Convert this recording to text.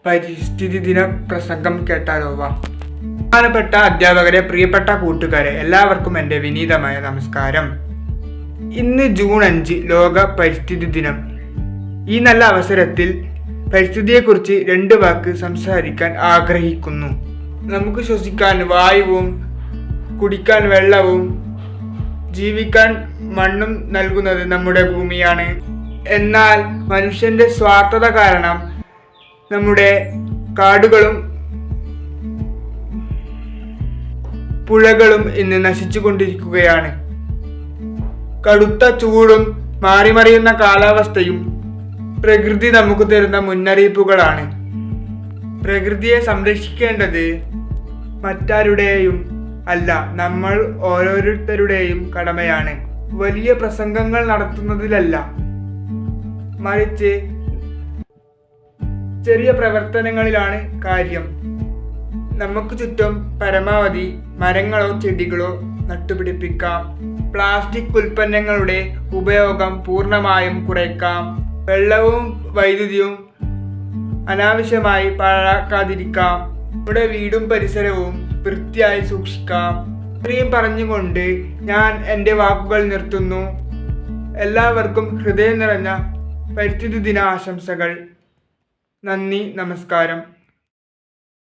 പരിസ്ഥിതി ദിന പ്രസംഗം കേട്ടാലോ? ബഹുമാനപ്പെട്ട അധ്യാപകരെ, പ്രിയപ്പെട്ട കൂട്ടുകാരെ, എല്ലാവർക്കും എൻ്റെ വിനീതമായ നമസ്കാരം. ഇന്ന് ജൂൺ 5 ലോക പരിസ്ഥിതി ദിനം. ഈ നല്ല അവസരത്തിൽ പരിസ്ഥിതിയെക്കുറിച്ച് 2 വാക്ക് സംസാരിക്കാൻ ആഗ്രഹിക്കുന്നു. നമുക്ക് ശ്വസിക്കാൻ വായുവും കുടിക്കാൻ വെള്ളവും ജീവിക്കാൻ മണ്ണും നൽകുന്നത് നമ്മുടെ ഭൂമിയാണ്. എന്നാൽ മനുഷ്യന്റെ സ്വാർത്ഥത കാരണം നമ്മുടെ കാടുകളും പുഴകളും ഇന്ന് നശിച്ചുകൊണ്ടിരിക്കുകയാണ്. കടുത്ത ചൂടും മാറിമറിയുന്ന കാലാവസ്ഥയും പ്രകൃതി നമുക്ക് തരുന്ന മുന്നറിയിപ്പുകളാണ്. പ്രകൃതിയെ സംരക്ഷിക്കേണ്ടത് മറ്റാരുടെയും അല്ല, നമ്മൾ ഓരോരുത്തരുടെയും കടമയാണ്. വലിയ പ്രസംഗങ്ങൾ നടത്തുന്നതിലല്ല, മറിച്ച് ചെറിയ പ്രവർത്തനങ്ങളിലാണ് കാര്യം. നമുക്ക് ചുറ്റും പരമാവധി മരങ്ങളോ ചെടികളോ നട്ടുപിടിപ്പിക്കാം. പ്ലാസ്റ്റിക് ഉൽപ്പന്നങ്ങളുടെ ഉപയോഗം പൂർണ്ണമായും കുറയ്ക്കാം. വെള്ളവും വൈദ്യുതിയും അനാവശ്യമായി പാഴാക്കാതിരിക്കാം. നമ്മുടെ വീടും പരിസരവും വൃത്തിയായി സൂക്ഷിക്കാം. ഇത്രയും പറഞ്ഞുകൊണ്ട് ഞാൻ എൻ്റെ വാക്കുകൾ നിർത്തുന്നു. എല്ലാവർക്കും ഹൃദയം നിറഞ്ഞ പരിസ്ഥിതി ദിന ആശംസകൾ. നന്ദി, നമസ്കാരം.